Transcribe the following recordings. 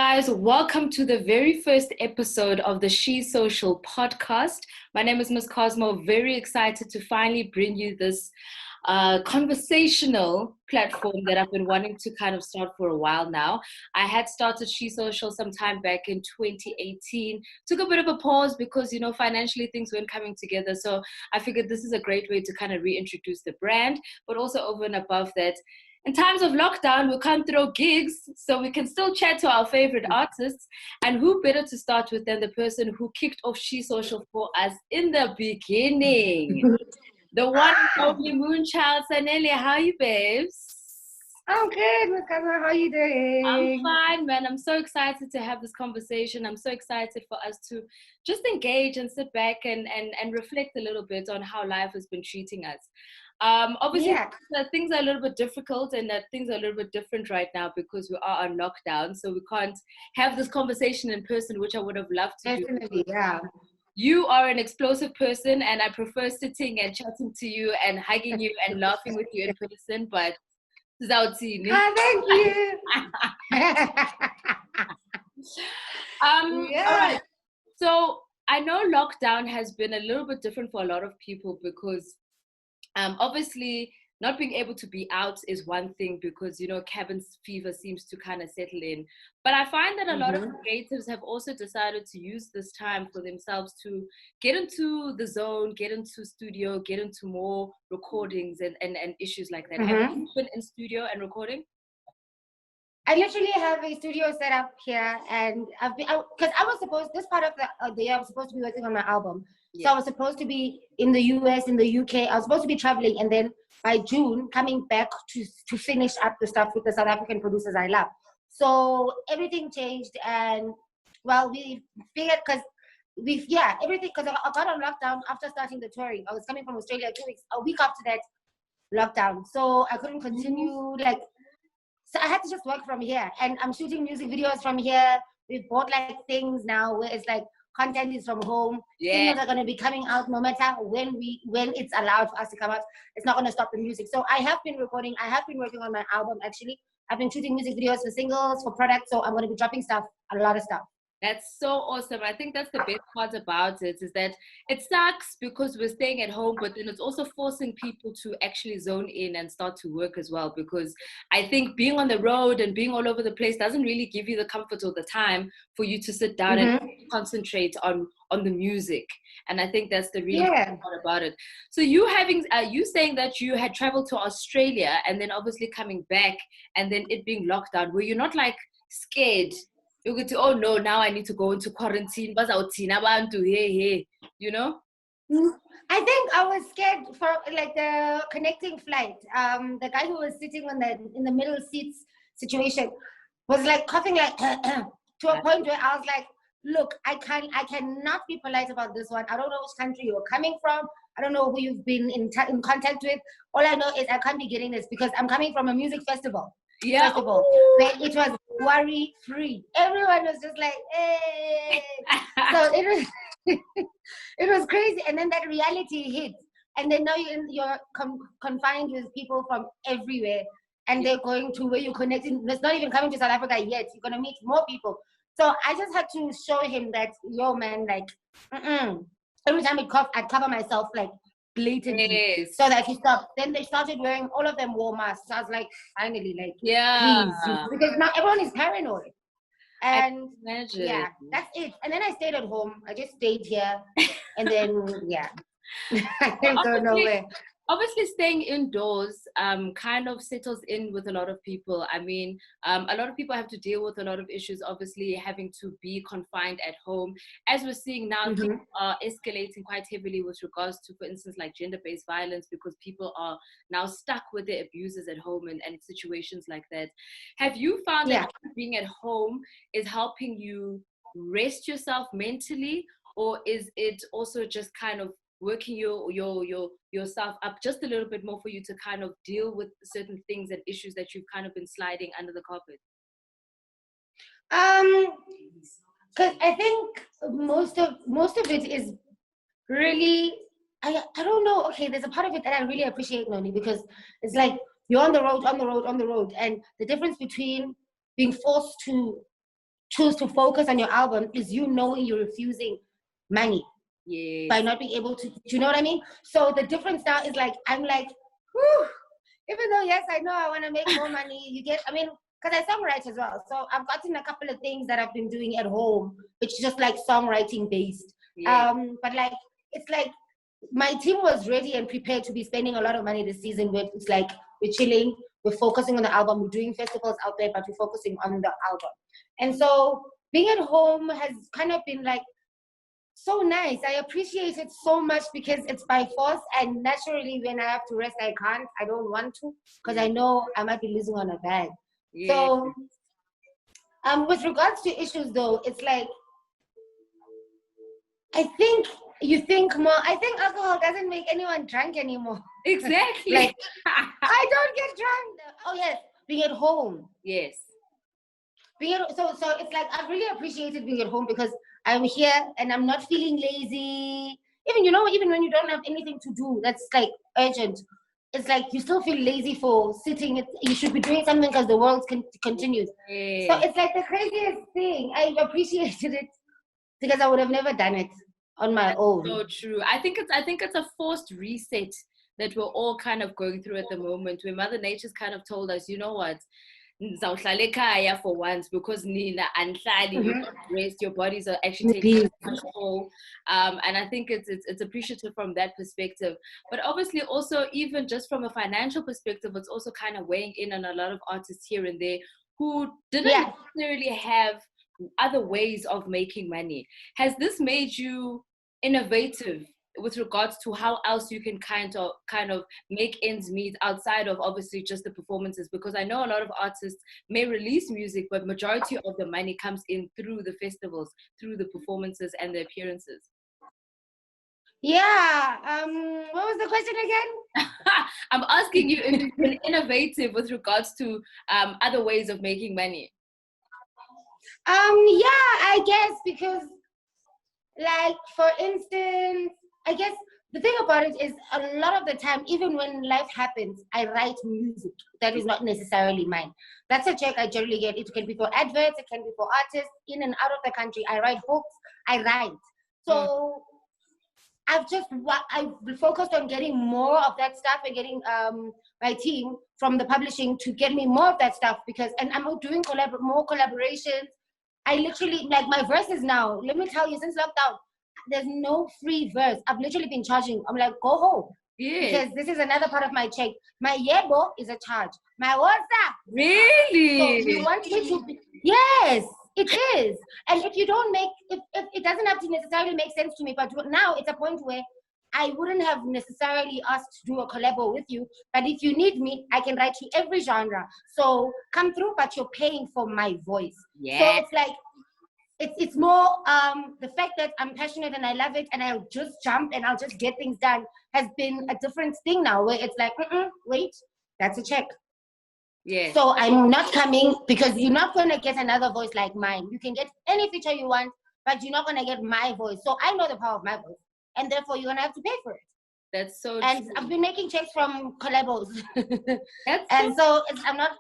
guys, welcome to the very first episode of the She Social podcast. My name is Miss Cosmo. Very excited to finally bring you this conversational platform that I've been wanting to kind of start for a while now. I had started She Social sometime back in 2018. Took a bit of a pause because, financially things weren't coming together. So I figured this is a great way to kind of reintroduce the brand, but also over and above that, in times of lockdown, we can't throw gigs, so we can still chat to our favorite artists. And who better to start with than the person who kicked off She Social for us in the beginning? The one and only Moonchild Sanelly. How are you, babes? I'm good, Miss Cosmo. How are you doing? I'm fine, man. I'm so excited to have this conversation. I'm so excited for us to just engage and sit back and reflect a little bit on how life has been treating us. Obviously, things are a little bit difficult and that things are a little bit different right now because we are on lockdown. So we can't have this conversation in person, which I would have loved to do. Yeah. You are an explosive person and I prefer sitting and chatting to you and hugging you and laughing with you in person, but thank you. All right. So I know lockdown has been a little bit different for a lot of people because obviously not being able to be out is one thing because, cabin fever seems to kind of settle in. But I find that a lot of creatives have also decided to use this time for themselves to get into the zone, get into studio, get into more recordings and issues like that. Have you been in studio and recording? I literally have a studio set up here, and because I was supposed, this part of the year I was supposed to be working on my album. So I was supposed to be in the US, in the UK. I was supposed to be traveling, and then by June coming back to finish up the stuff with the South African producers I love. So everything changed, and well, we figured everything, because I got on lockdown after starting the touring. I was coming from Australia a week after that lockdown, so I couldn't continue So I had to just work from here, and I'm shooting music videos from here. We've bought things now where it's content is from home. Things are going to be coming out no matter when it's allowed for us to come out. It's not going to stop the music. So I have been recording. I have been working on my album actually. I've been shooting music videos for singles, for products. So I'm going to be dropping a lot of stuff. That's so awesome. I think that's the best part about it is that it sucks because we're staying at home, but then it's also forcing people to actually zone in and start to work as well. Because I think being on the road and being all over the place doesn't really give you the comfort or the time for you to sit down and concentrate on the music. And I think that's the really important part about it. So you saying that you had traveled to Australia and then obviously coming back and then it being locked down, were you not scared? You go to, oh no, now I need to go into quarantine. I think I was scared for the connecting flight. The guy who was sitting in the middle seats situation was coughing to a point where I was like, look, I cannot be polite about this one. I don't know which country you're coming from. I don't know who you've been in contact with. All I know is I can't be getting this because I'm coming from a music festival. Festival where it was worry free. Everyone was just like, hey. So it was crazy. And then that reality hit. And then now you're confined with people from everywhere. And they're going to where you're connecting. It's not even coming to South Africa yet. You're going to meet more people. So I just had to show him that, yo, man, every time it coughed, I'd cover myself blatantly so that he stopped. Then they started wearing, all of them wore masks. So I was like, finally, please. Because now everyone is paranoid. And that's it. And then I stayed at home. I just stayed here. And then, I didn't go nowhere. Obviously, staying indoors kind of settles in with a lot of people. I mean, a lot of people have to deal with a lot of issues, obviously, having to be confined at home. As we're seeing now, things are escalating quite heavily with regards to, for instance, gender-based violence, because people are now stuck with their abusers at home and situations like that. Have you found that being at home is helping you rest yourself mentally, or is it also just kind of working yourself up just a little bit more for you to kind of deal with certain things and issues that you've kind of been sliding under the carpet? Because I think most of it is really, I don't know. Okay, there's a part of it that I really appreciate, Noni, because it's you're on the road, and the difference between being forced to choose to focus on your album is you knowing you're refusing money by not being able to, do you know what I mean? So the difference now is like, I'm like, whew, even though, yes, I know I want to make more money, you get, I mean, because I songwrite as well. So I've gotten a couple of things that I've been doing at home, which is just like songwriting based. But like, it's like my team was ready and prepared to be spending a lot of money this season. But it's like, we're chilling, we're focusing on the album, we're doing festivals out there, but we're focusing on the album. And so being at home has kind of been like so nice. I appreciate it so much because it's by force, and naturally when I have to rest, I can't. I don't want to because I know I might be losing on a bag. So with regards to issues though, it's like, I think you think more. I think alcohol doesn't make anyone drunk anymore. Exactly. Like, I don't get drunk. Oh yes, being at home. Yes. So it's like I've really appreciated being at home because I'm here and I'm not feeling lazy. Even when you don't have anything to do that's like urgent, it's like you still feel lazy for sitting. You should be doing something because the world continues. Yeah. So it's like the craziest thing. I appreciated it because I would have never done it on my own. So true. I think it's a forced reset that we're all kind of going through at the moment, where Mother Nature's kind of told us, you know what, for once, because Nina and you don't rest, your bodies are actually taking control. And I think it's appreciative from that perspective. But obviously also, even just from a financial perspective, it's also kind of weighing in on a lot of artists here and there who didn't necessarily have other ways of making money. Has this made you innovative with regards to how else you can kind of make ends meet outside of obviously just the performances? Because I know a lot of artists may release music, but majority of the money comes in through the festivals, through the performances and the appearances. What was the question again? I'm asking you if you've been innovative with regards to other ways of making money. I guess, because like, for instance, I guess the thing about it is a lot of the time, even when life happens, I write music that is not necessarily mine. That's a check I generally get. It can be for adverts, it can be for artists in and out of the country. I write hooks, I write. So I've focused on getting more of that stuff and getting my team from the publishing to get me more of that stuff, and I'm doing more collaborations. I literally, like, my verses now, let me tell you, since lockdown, there's no free verse. I've literally been charging. I'm like, go home. Because this is another part of my check. My yebo is a charge. My WhatsApp. Really? So you want me to be, yes, it is. And if you don't if it doesn't have to necessarily make sense to me, but now it's a point where I wouldn't have necessarily asked to do a collabo with you, but if you need me, I can write to every genre. So come through, but you're paying for my voice. Yeah. So it's like, it's more the fact that I'm passionate and I love it and I'll just jump and I'll just get things done has been a different thing now, where it's like, wait, that's a check. Yeah. So I'm not coming, because you're not going to get another voice like mine. You can get any feature you want, but you're not going to get my voice. So I know the power of my voice, and therefore you're going to have to pay for it. That's so and true. I've been making checks from collabos. I'm not,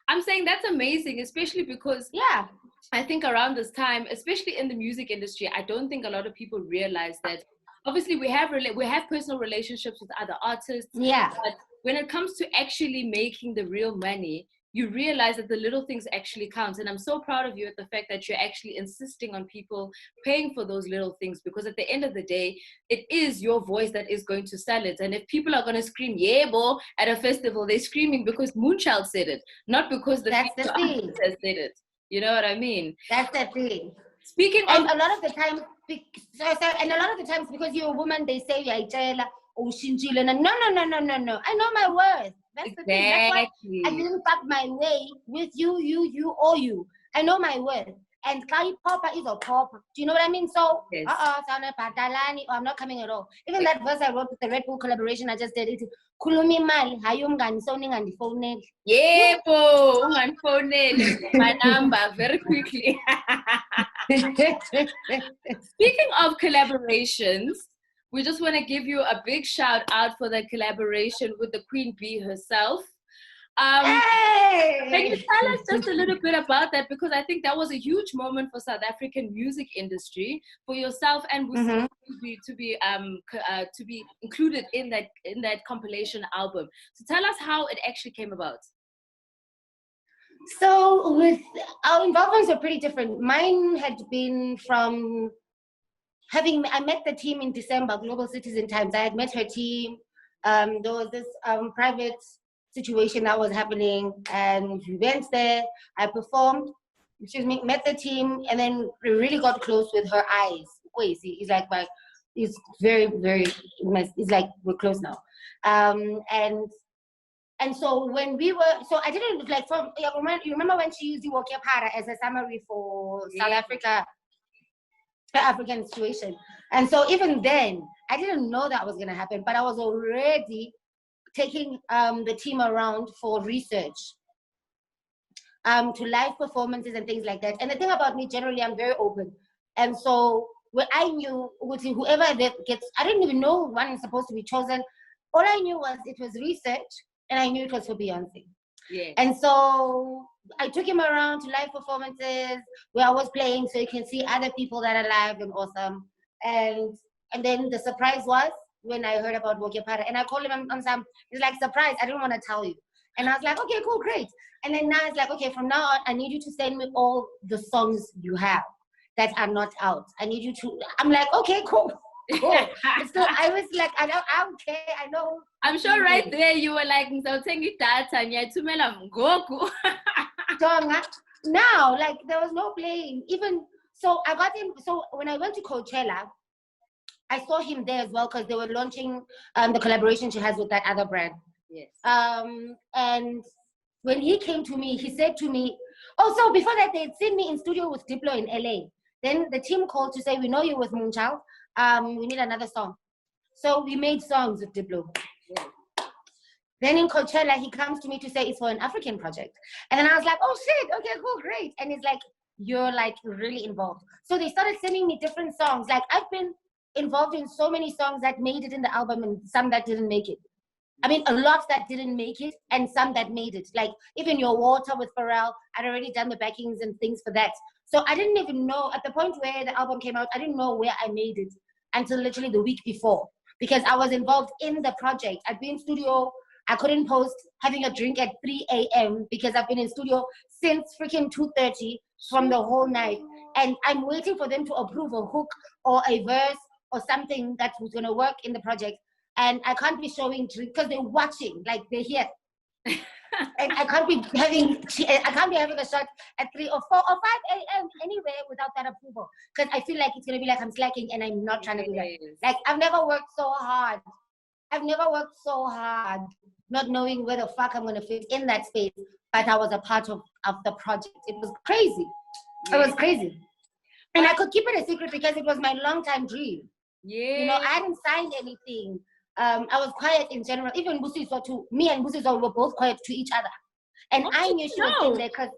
I'm saying that's amazing, especially because I think around this time, especially in the music industry, I don't think a lot of people realize that obviously we have personal relationships with other artists. Yeah. But when it comes to actually making the real money, you realize that the little things actually count. And I'm so proud of you at the fact that you're actually insisting on people paying for those little things, because at the end of the day, it is your voice that is going to sell it. And if people are going to scream, yeah, bo, at a festival, they're screaming because Moonchild said it, not because the thing has said it. You know what I mean? That's the thing. Speaking of, and a lot of the times, because you're a woman, they say, no. I know my worth. That's the thing. That's why I didn't pack my way with you, or you. I know my worth. And Kali Papa is a pop. Do you know what I mean? So, I'm not coming at all. Even that verse I wrote with the Red Bull collaboration I just did, it's Kulumi Mali, Hayum Soning and the phone. Yeah, po, and phone my number very quickly. Speaking of collaborations, we just want to give you a big shout out for the collaboration with the Queen Bee herself. Can you Hey! tell us just a little bit about that? Because I think that was a huge moment for South African music industry, for yourself and Busi Mhm. to be included in that compilation album. So tell us how it actually came about. So with our involvements are pretty different. Mine had been from I met the team in December, Global Citizen Times. I had met her team. There was this private situation that was happening, and we went there. I performed, met the team, and then we really got close with her eyes. Wait, see, he's very, very nice. It's like we're close now. And so when we were, so I didn't like from, you remember when she used the Para as a summary for South Africa, the African situation. And so even then, I didn't know that was going to happen, but I was already taking the team around for research, to live performances and things like that. And the thing about me, generally, I'm very open. And so when I knew whoever that gets, I didn't even know one is supposed to be chosen. All I knew was it was research, and I knew it was for Beyonce. Yeah. And so I took him around to live performances where I was playing, so you can see other people that are live and awesome. And then the surprise was when I heard about Para, and I called him on some. He's like, surprise! I didn't want to tell you. And I was like, okay, cool, great. And then now it's like, okay, from now on, I need you to send me all the songs you have that are not out. I need you to. I'm like, okay, cool. Cool. So I was like, I don't care. I know. I'm sure right there you were like, now, like, there was no playing. Even so, I got him. So when I went to Coachella, I saw him there as well because they were launching the collaboration she has with that other brand. Yes. And when he came to me, he said to me, oh, so before that, they'd seen me in studio with Diplo in LA. Then the team called to say, we know you with Moonchild. We need another song. So we made songs with Diplo. Yeah. Then in Coachella, he comes to me to say it's for an African project. And then I was like, oh shit, okay, cool, great. And he's like, you're like really involved. So they started sending me different songs. Like I've been involved in so many songs that made it in the album and some that didn't make it. I mean, a lot that didn't make it and some that made it. Like even Your Water with Pharrell, I'd already done the backings and things for that. So I didn't even know, at the point where the album came out, I didn't know where I made it until literally the week before, because I was involved in the project. I'd been in studio, I couldn't post having a drink at 3 a.m. because I've been in studio since freaking 2:30 from the whole night. And I'm waiting for them to approve a hook or a verse or something that was gonna work in the project. And I can't be showing drink because they're watching, like they're here. And I can't be having a shot at 3 or 4 or 5 a.m. anywhere without that approval. Because I feel like it's gonna be like I'm slacking and I'm not trying to do that. Like I've never worked so hard. Not knowing where the fuck I'm gonna fit in that space. But I was a part of the project. It was crazy. Yeah. It was crazy. And I could keep it a secret because it was my long-time dream. Yeah. You know, I hadn't signed anything. I was quiet in general. Even Busi saw too. Me and Busi saw were both quiet to each other. And I knew she was in there because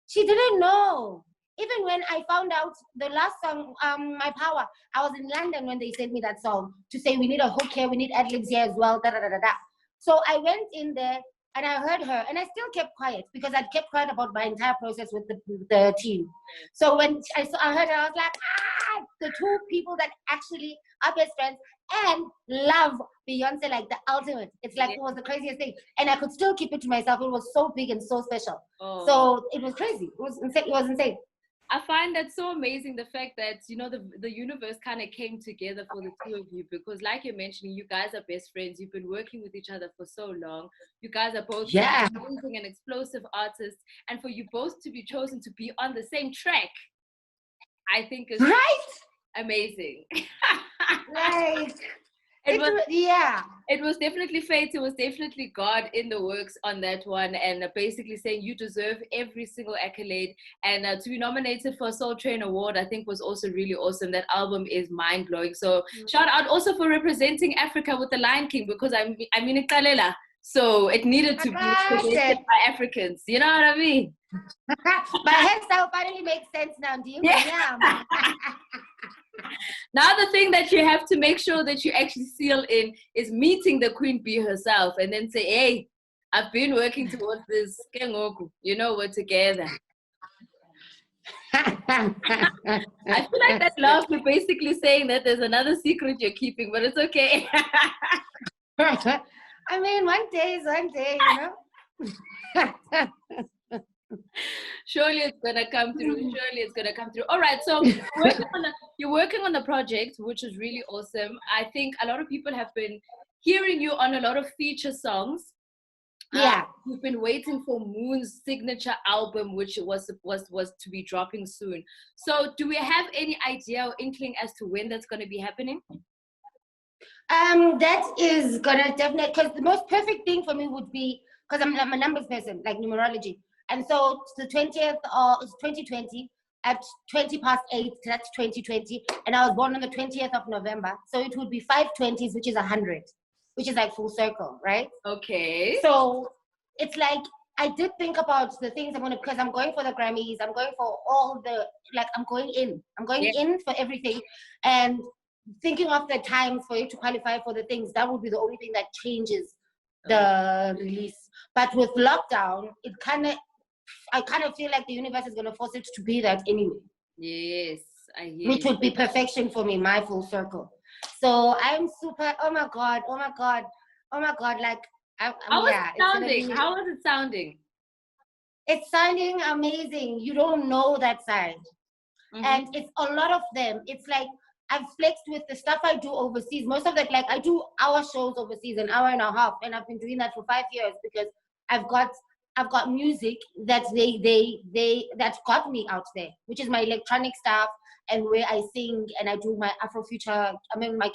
she didn't know. Even when I found out the last song, My Power, I was in London when they sent me that song to say we need a hook here, we need ad-libs here as well, da da da da da. So I went in there and I heard her, and I still kept quiet because I'd kept quiet about my entire process with the team. So when I heard her, I was like, the two people that actually are best friends and love Beyonce like the ultimate. It's like, it was the craziest thing. And I could still keep it to myself. It was so big and so special. Oh. So it was crazy. It was insane. I find that so amazing, the fact that, you know, the universe kind of came together for the two of you, because like you're mentioning, you guys are best friends. You've been working with each other for so long. You guys are both amazing and explosive artists. And for you both to be chosen to be on the same track, I think is amazing. Like... It was definitely fate. It was definitely God in the works on that one, and basically saying you deserve every single accolade. And to be nominated for a Soul Train Award, I think was also really awesome. That album is mind blowing. So shout out also for representing Africa with the Lion King, because I mean Ikalela. So it needed to be represented by Africans. You know what I mean? My hairstyle finally makes sense now. Do you? Yeah. Now the thing that you have to make sure that you actually seal in is meeting the Queen Bee herself, and then say, hey, I've been working towards this. You know, we're together. I feel like that laugh, you're basically saying that there's another secret you're keeping, but it's okay. I mean, one day is one day, you know. Surely it's gonna come through. Surely it's gonna come through. All right, so you're working on the project, which is really awesome. I think a lot of people have been hearing you on a lot of feature songs. Yeah. We've been waiting for Moon's signature album, which was to be dropping soon. So do we have any idea or inkling as to when that's going to be happening? That is gonna definitely, because the most perfect thing for me would be, because I'm a numbers person, like numerology. And so the 20th of 2020 at 8, that's 2020. And I was born on the 20th of November. So it would be 5 20s, which is 100, which is like full circle, right? Okay. So it's like, I did think about the things I'm going to, because I'm going for the Grammys, I'm going for all the, like, I'm going in for everything. And thinking of the times for you to qualify for the things, that would be the only thing that changes the release. But with lockdown, I kind of feel like the universe is going to force it to be that anyway. Yes, I hear. Which would be perfection for me, my full circle. So I'm super, oh my God, like, How is it sounding? How is it sounding? It's sounding amazing. You don't know that side. Mm-hmm. And it's a lot of them. It's like, I've flexed with the stuff I do overseas. Most of that, like, I do hour shows overseas, an hour and a half, and I've been doing that for 5 years because I've got music that that got me out there, which is my electronic stuff and where I sing and I do my Afrofuture. I mean, my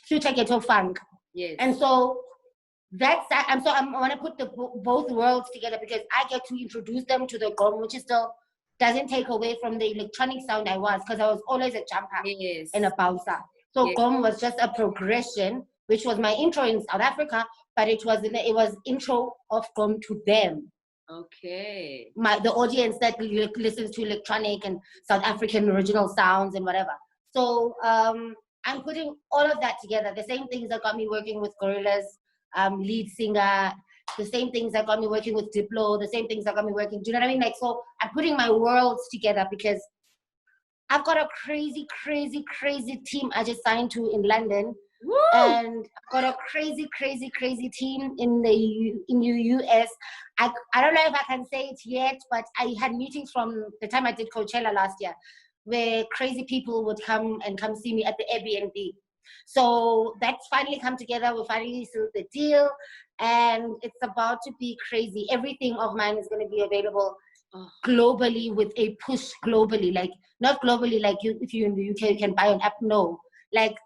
future ghetto funk. Yes. And so I want to put both worlds together because I get to introduce them to the gqom, which is still doesn't take away from the electronic sound I was, because I was always a jumper and a bouncer. So gqom was just a progression, which was my intro in South Africa, but it was intro of gqom to them. Okay. The audience that listens to electronic and South African original sounds and whatever. So I'm putting all of that together. The same things that got me working with Gorillaz, lead singer, the same things that got me working with Diplo, the same things that got me working. Do you know what I mean? Like, so I'm putting my worlds together because I've got a crazy, crazy, crazy team I just signed to in London. Woo! And I've got a crazy, crazy, crazy team in the US. I don't know if I can say it yet, but I had meetings from the time I did Coachella last year where crazy people would come see me at the Airbnb. So that's finally come together. We finally sealed the deal, and it's about to be crazy. Everything of mine is going to be available globally with a push globally. Like, not globally, like if you're in the UK, you can buy an app. No, like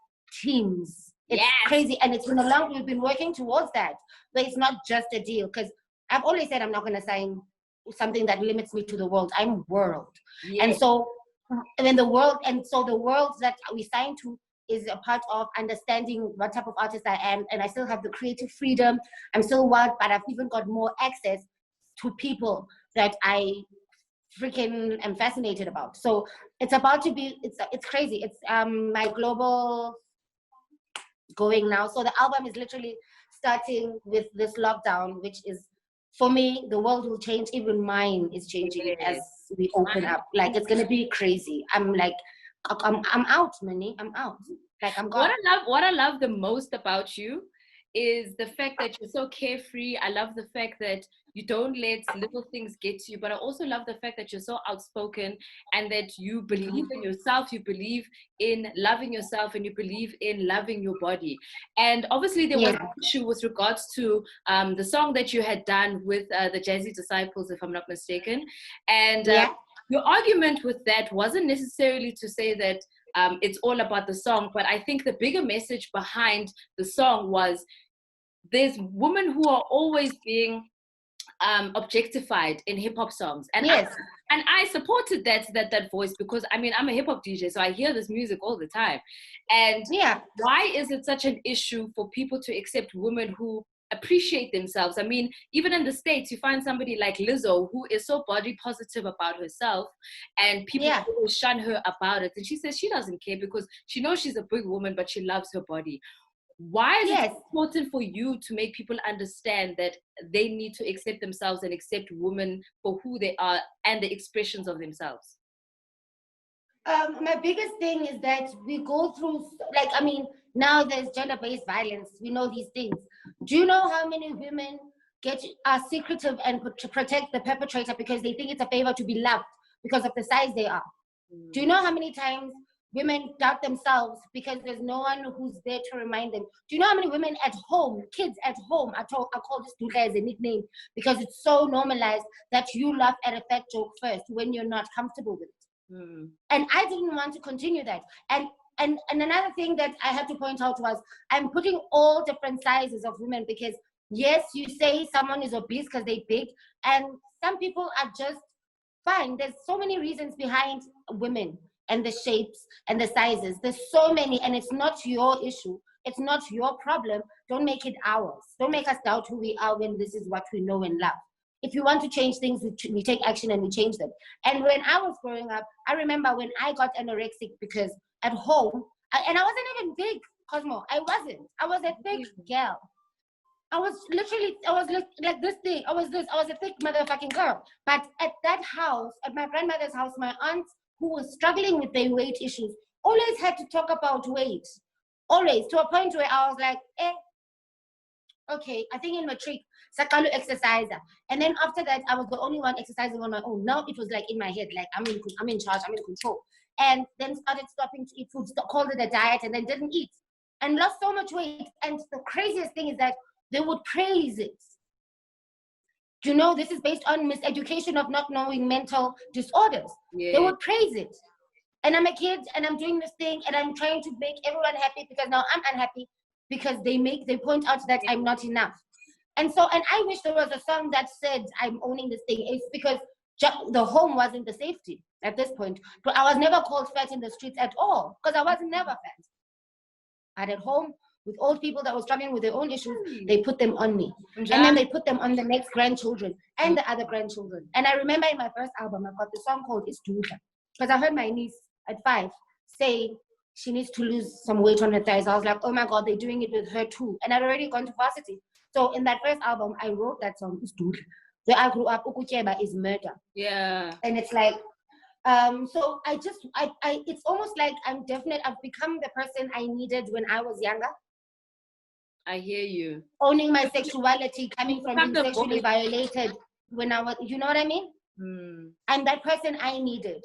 teams. It's crazy, and it's been we've been working towards that. But it's not just a deal, because I've always said I'm not going to sign something that limits me to the world. I'm world. And so the world that we sign to is a part of understanding what type of artist I am, and I still have the creative freedom. I'm still wild, but I've even got more access to people that I freaking am fascinated about. So it's about to be, it's crazy. It's my global going now. So the album is literally starting with this lockdown, which is, for me, the world will change. Even mine is changing as we open up. Like, it's gonna be crazy. I'm out, Minnie. I'm out. Like, I'm gone. What I love the most about you is the fact that you're so carefree. I love the fact that you don't let little things get to you, but I also love the fact that you're so outspoken and that you believe in yourself, you believe in loving yourself, and you believe in loving your body. And obviously there was an issue with regards to the song that you had done with the Jazzy Disciples, if I'm not mistaken. And your argument with that wasn't necessarily to say that it's all about the song, but I think the bigger message behind the song was there's women who are always being objectified in hip-hop songs, and I supported that voice, because I mean, I'm a hip-hop DJ, so I hear this music all the time. And why is it such an issue for people to accept women who appreciate themselves? I mean, even in the States, you find somebody like Lizzo who is so body positive about herself, and people always shun her about it, and she says she doesn't care because she knows she's a big woman, but she loves her body. Why is Yes. it important for you to make people understand that they need to accept themselves and accept women for who they are and the expressions of themselves? My biggest thing is that we go through, like, I mean, now there's gender-based violence. We know these things. Do you know how many women are secretive and to protect the perpetrator because they think it's a favor to be loved because of the size they are? Do you know how many times women doubt themselves because there's no one who's there to remind them? Do you know how many women at home, kids at home, I call this dude as a nickname because it's so normalized that you laugh at a fat joke first when you're not comfortable with it. And I didn't want to continue that. And another thing that I had to point out was I'm putting all different sizes of women because yes, you say someone is obese because they're big, and some people are just fine. There's so many reasons behind women and the shapes and the sizes. There's so many, and it's not your issue. It's not your problem. Don't make it ours. Don't make us doubt who we are when this is what we know and love. If you want to change things, we take action and we change them. And when I was growing up, I remember when I got anorexic because at home, and I wasn't even big, Cosmo. I wasn't. I was a thick girl. I was like this thing. I was a thick motherfucking girl. But at that house, at my grandmother's house, my aunt, who was struggling with their weight issues, always had to talk about weight. Always, to a point where I was like, okay, I think in matric, Sakalu exerciser. And then after that, I was the only one exercising on my own. Now it was like in my head, like I'm in charge, I'm in control. And then started stopping to eat food, called it a diet, and then didn't eat. And lost so much weight. And the craziest thing is that they would praise it. You know, this is based on miseducation of not knowing mental disorders. Yeah. They would praise it. And I'm a kid and I'm doing this thing and I'm trying to make everyone happy because now I'm unhappy because they point out that I'm not enough. And I wish there was a song that said I'm owning this thing. It's because the home wasn't the safety at this point. But I was never called fat in the streets at all because I wasn't never fat. And at home, with old people that were struggling with their own issues, they put them on me. And then they put them on the next grandchildren and the other grandchildren. And I remember in my first album, I got the song called It's Duka. Because I heard my niece at 5 say she needs to lose some weight on her thighs. I was like, oh my God, they're doing it with her too. And I'd already gone to varsity. So in that first album, I wrote that song, It's Duka. Where I grew up, Ukucheba is murder. Yeah. And it's like, so it's almost like I've become the person I needed when I was younger. I hear you. Owning my sexuality, coming from being sexually violated when I was, you know what I mean? I'm that person I needed.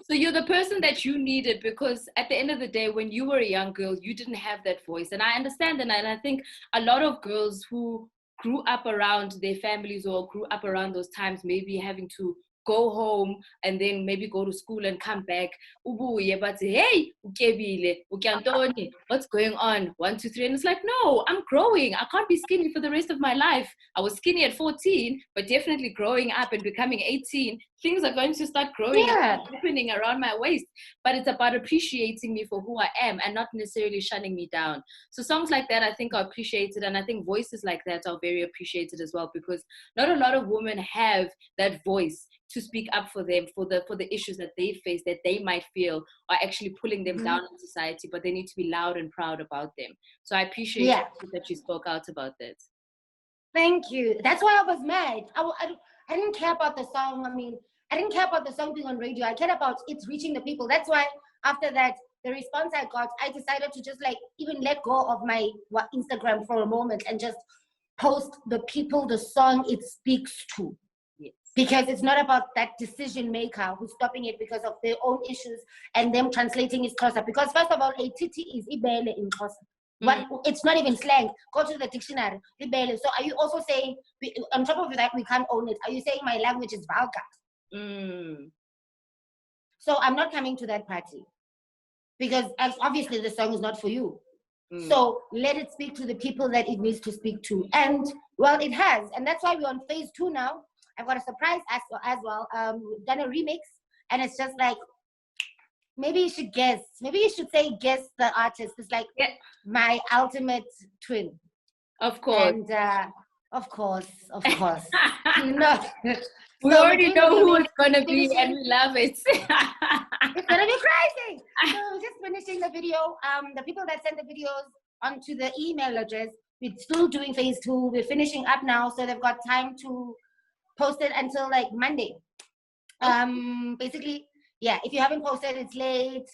So you're the person that you needed because at the end of the day, when you were a young girl, you didn't have that voice. And I understand that. And I think a lot of girls who grew up around their families or grew up around those times, maybe having to go home and then maybe go to school and come back. But hey, what's going on? 1, 2, 3. And it's like, no, I'm growing. I can't be skinny for the rest of my life. I was skinny at 14, but definitely growing up and becoming 18, things are going to start growing and happening around my waist. But it's about appreciating me for who I am and not necessarily shutting me down. So songs like that, I think, are appreciated. And I think voices like that are very appreciated as well, because not a lot of women have that voice to speak up for them, for the issues that they face, that they might feel are actually pulling them down in society, but they need to be loud and proud about them. So I appreciate that you spoke out about that. Thank you. That's why I was mad. I didn't care about the song. I mean, I didn't care about the song being on radio. I cared about it reaching the people. That's why after that, the response I got, I decided to just like even let go of my Instagram for a moment and just post the people, the song it speaks to. Yes. Because it's not about that decision maker who's stopping it because of their own issues and them translating it closer. Because first of all, a titi is ibele in Xhosa. It's not even slang. Go to the dictionary. Ibele. So are you also saying, on top of that, we can't own it? Are you saying my language is vulgar? So I'm not coming to that party. Because obviously the song is not for you. So let it speak to the people that it needs to speak to. And well, it has. And that's why we're on phase 2 now. I've got a surprise as well. We've done a remix, and it's just like, maybe you should guess. Maybe you should say guess the artist. It's like my ultimate twin. Of course. And of course. You know, we already know who it's gonna be, and we love it. It's gonna be crazy. So just finishing the video. The people that send the videos, onto the email address. We're still doing phase 2. We're finishing up now, so they've got time to post it until like Monday. Basically, yeah, if you haven't posted, it's late.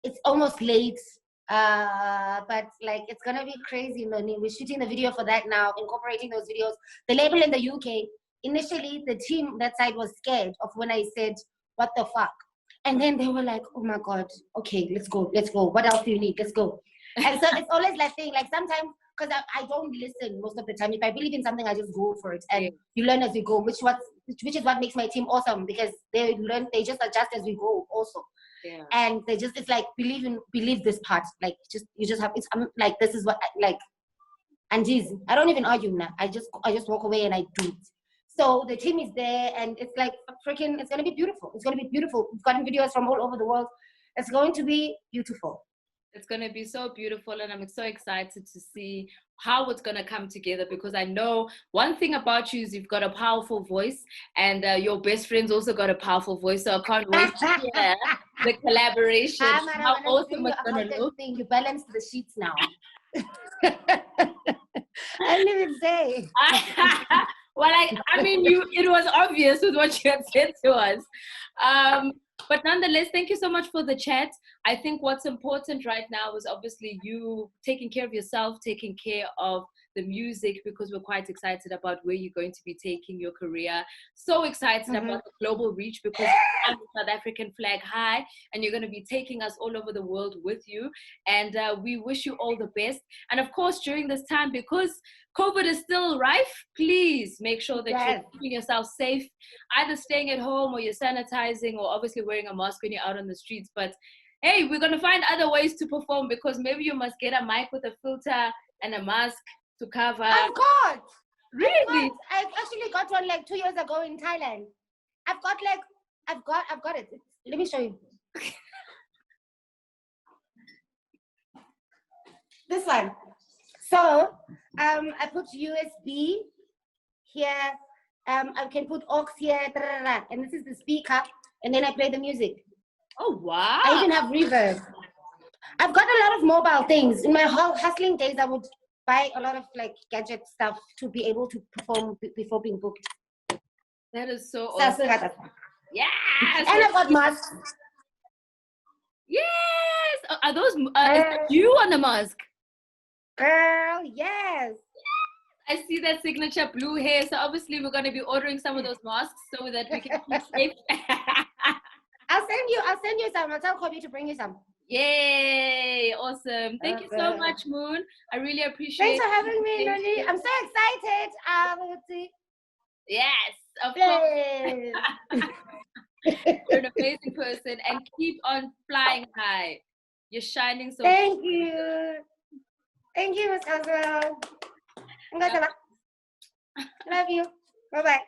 It's almost late. But like it's gonna be crazy, Noni. We're shooting the video for that now, incorporating those videos. The label in the UK, initially the team that side was scared of when I said, what the fuck? And then they were like, oh my God, okay, let's go. What else do you need? Let's go. And so it's always that thing, like sometimes, because I don't listen most of the time. If I believe in something, I just go for it. And you learn as you go, which is what makes my team awesome, because they just adjust as we go also. Yeah. And they just, it's like, believe this part. Like, you just have, it's like, this is what, like, and geez, I don't even argue now. I just walk away and I do it. So the team is there, and it's like freaking, it's going to be beautiful. It's going to be beautiful. We've gotten videos from all over the world. It's going to be beautiful. It's going to be so beautiful, and I'm so excited to see how it's going to come together, because I know one thing about you is you've got a powerful voice, and your best friend's also got a powerful voice, so I can't wait to hear the collaboration. How awesome it's going to look. You balance the sheets now. I didn't even say. Well, I mean, it was obvious with what you had said to us. But nonetheless, thank you so much for the chat. I think what's important right now is obviously you taking care of yourself, taking care of the music, because we're quite excited about where you're going to be taking your career. So excited about the global reach, because you have the South African flag high, and you're going to be taking us all over the world with you. And we wish you all the best. And of course, during this time, because COVID is still rife, please make sure that you're keeping yourself safe, either staying at home or you're sanitizing, or obviously wearing a mask when you're out on the streets. But hey, we're going to find other ways to perform, because maybe you must get a mic with a filter and a mask to cover. I've got. Really? I actually got one like 2 years ago in Thailand. I've got it. Let me show you. This one. So I put USB here. I can put aux here, and this is the speaker, and then I play the music. Oh wow! I even have reverb. I've got a lot of mobile things. In my hustling days, I would buy a lot of like gadget stuff to be able to perform before being booked. That is so awesome. Yes! And I've got masks. Yes! Are those, is that you on the mask? Girl, yes. I see that signature blue hair. So obviously we're going to be ordering some of those masks so that we can keep safe. I'll send you some. I'll tell Kobe to bring you some. Yay! Awesome. Thank you so much, Moon. I really appreciate it. Thanks for having me, Noni. I'm so excited. Yes, of course. You're an amazing person, and keep on flying high. You're shining so Thank you. Thank you, Miss Azrael. Love you. Bye-bye.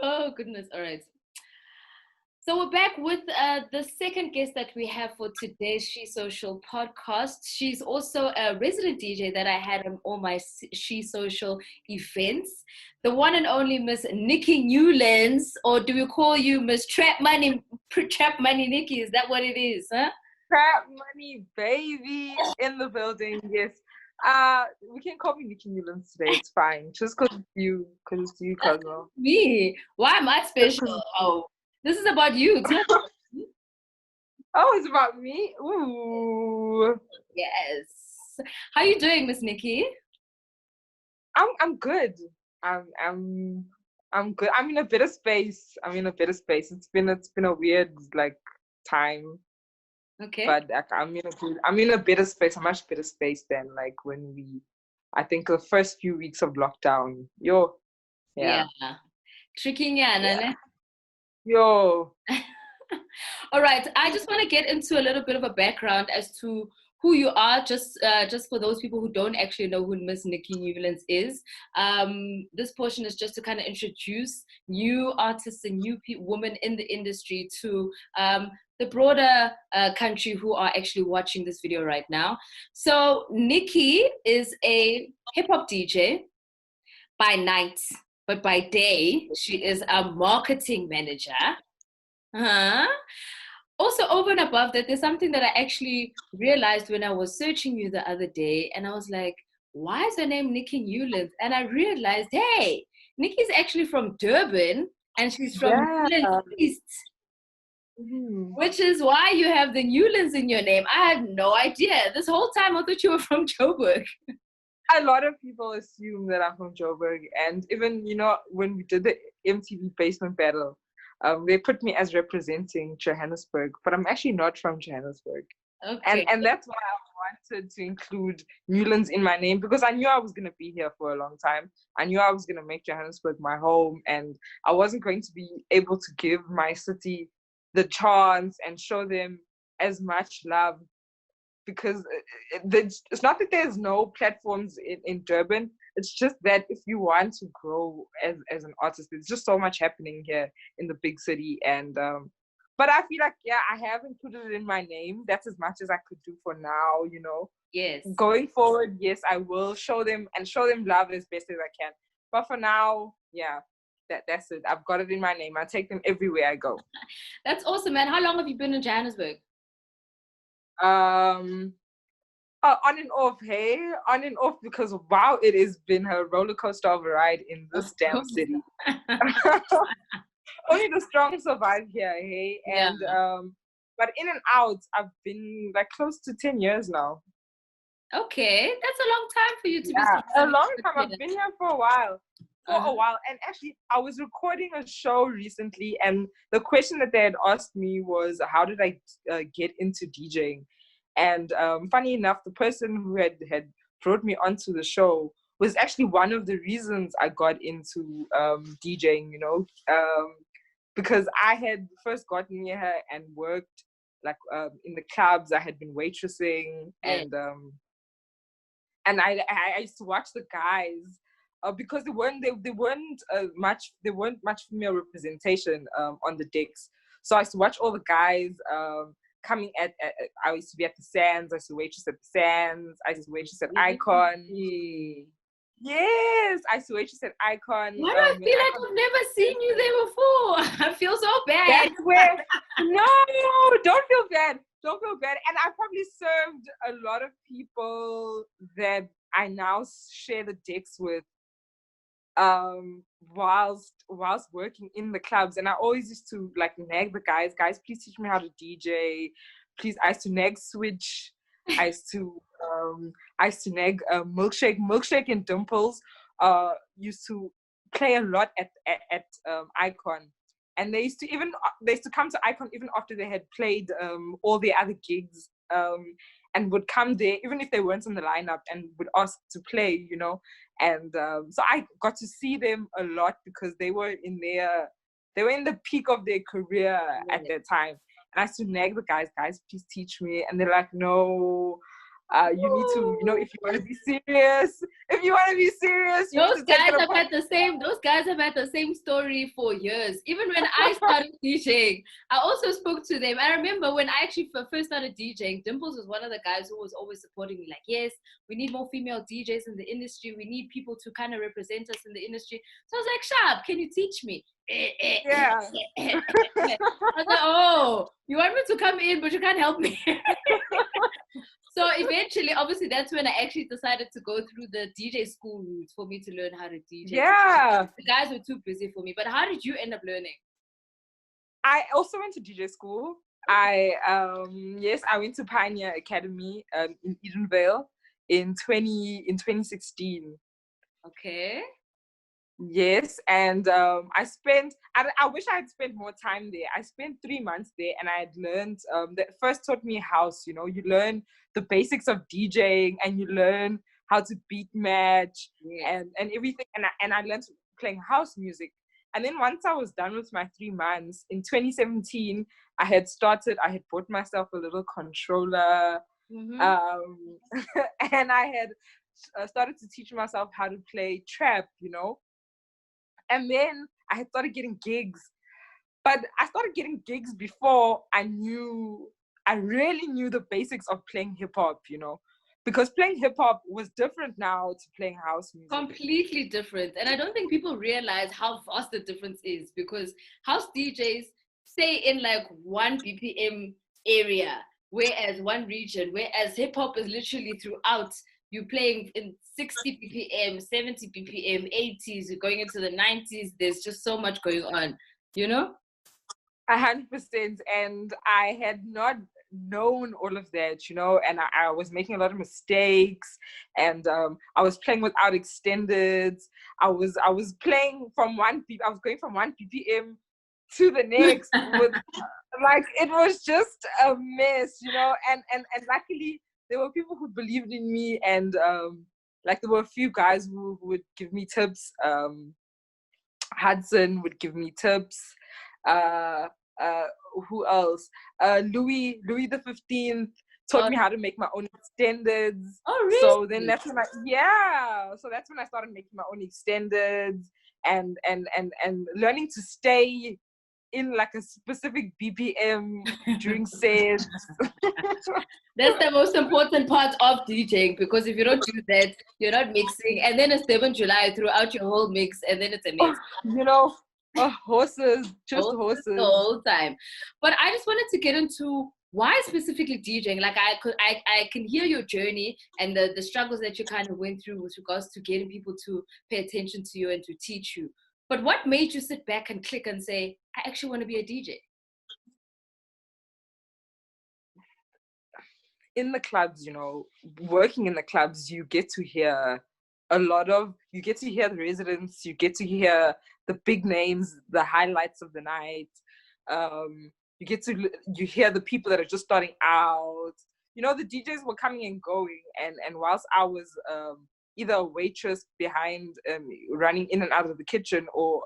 Oh, goodness. All right. So we're back with the second guest that we have for today's She Social podcast. She's also a resident DJ that I had on all my She Social events. The one and only Miss Nikki Newlands, or do we call you Miss Trap Money Nikki? Is that what it is, huh? Trap Money baby in the building, yes. We can call me Nikki Newlands today. It's fine. Just because it's you, Cosmo. Me? Why am I special? Oh, this is about you. Oh, it's about me? Ooh. Yes. How are you doing, Miss Nikki? I'm good. I'm good. I'm in a better space. It's been a weird like time. Okay. But like, I'm in a better space, a much better space than like when I think the first few weeks of lockdown. Yeah. Tricky, yeah. Yo. All right. I just want to get into a little bit of a background as to who you are, just for those people who don't actually know who Miss Nikki Newlands is. This portion is just to kind of introduce new artists and new women in the industry to the broader country who are actually watching this video right now. So Nikki is a hip hop DJ by night, but by day she is a marketing manager. Also, over and above that, there's something that I actually realized when I was searching you the other day, and I was like, why is her name Nikki Newlands? And I realized, hey, Nikki's actually from Durban, and she's from Newlands East, which is why you have the Newlands in your name. I had no idea. This whole time I thought you were from Joburg. A lot of people assume that I'm from Joburg, and even, you know, when we did the MTV Basement Battle, they put me as representing Johannesburg, but I'm actually not from Johannesburg. Okay. And that's why I wanted to include Newlands in my name, because I knew I was going to be here for a long time. I knew I was going to make Johannesburg my home, and I wasn't going to be able to give my city the chance and show them as much love, because it's not that there's no platforms in Durban. It's just that if you want to grow as an artist, there's just so much happening here in the big city. And but I feel like, yeah, I have included it in my name. That's as much as I could do for now, you know. Yes. Going forward, yes, I will show them love as best as I can. But for now, yeah, that's it. I've got it in my name. I take them everywhere I go. That's awesome, man. How long have you been in Johannesburg? On and off, hey? On and off, because wow, it has been a roller coaster of a ride in this damn city. Only the strong survive here, hey? And but in and out, I've been like close to 10 years now. Okay, that's a long time for you to be. A long time. I've been here for a while. And actually, I was recording a show recently, and the question that they had asked me was, how did I get into DJing? And funny enough, the person who had brought me onto the show was actually one of the reasons I got into DJing, you know, because I had first gotten here and worked like in the clubs. I had been waitressing, and I used to watch the guys because there weren't much female representation on the decks. So I used to watch all the guys coming at I used to be at the Sands. I used to waitress at the Sands. I used to waitress at Icon. Yes, I used to waitress at Icon. Why do I feel like I've never seen you there before? I feel so bad. That's where, no, don't feel bad. Don't feel bad. And I probably served a lot of people that I now share the decks with whilst working in the clubs. And I always used to like nag the guys, please teach me how to DJ. Please, I used to nag Switch. I used to nag Milkshake and Dimples used to play a lot at Icon. And they used to come to Icon even after they had played all the other gigs, and would come there even if they weren't on the lineup and would ask to play, you know. And so I got to see them a lot because they were in the peak of their career at that time. And I used to nag the guys, please teach me. And they're like, no, you need to, you know, if you want to be serious, those guys have had the same story for years. Even when I started DJing, I also spoke to them. I remember when I actually first started DJing, Dimples was one of the guys who was always supporting me, like, yes, we need more female DJs in the industry. We need people to kind of represent us in the industry. So I was like, Sharp, can you teach me? Yeah. I was like, oh, you want me to come in, but you can't help me. So eventually, obviously, that's when I actually decided to go through the DJ school route for me to learn how to DJ. Yeah. The guys were too busy for me. But how did you end up learning? I also went to DJ school. I went to Pioneer Academy in Edenvale in 2016. Okay. Yes, and I wish I had spent more time there. I spent 3 months there, and I had learned, that first taught me house, you know, you learn the basics of DJing, and you learn how to beat match, and everything, and I learned playing house music. And then once I was done with my 3 months, in 2017, I had bought myself a little controller, And I had started to teach myself how to play trap, and then I had started getting gigs. But I started getting gigs before I really knew the basics of playing hip hop, because playing hip hop was different now to playing house music. Completely different. And I don't think people realize how vast the difference is, because house DJs stay in like 1 BPM area, whereas one region, whereas hip hop is literally throughout. You're playing in 60 BPM, 70 BPM, 80s, you're going into the 90s. There's just so much going on, 100%. And I had not known all of that, and I was making a lot of mistakes, and I was playing without extendeds. I was playing from I was going from 1 BPM to the next with like, it was just a mess, and luckily there were people who believed in me, and like there were a few guys who would give me tips. Hudson would give me tips. Who else? Louis the 15th taught me how to make my own extendeds. Oh, really? So then that's when I started making my own extendeds, and learning to stay in like a specific BPM during sets. That's the most important part of DJing, because if you don't do that, you're not mixing, and then it's 7 July throughout your whole mix, and then it's a mix. Horses, just horses the whole time. But I just wanted to get into why specifically DJing. Like I can hear your journey and the struggles that you kind of went through with regards to getting people to pay attention to you and to teach you. But what made you sit back and click and say, I actually want to be a DJ? In the clubs, working in the clubs, you get to hear you get to hear the residents, you get to hear the big names, the highlights of the night. You hear the people that are just starting out. The DJs were coming and going, and whilst I was either a waitress behind, running in and out of the kitchen, or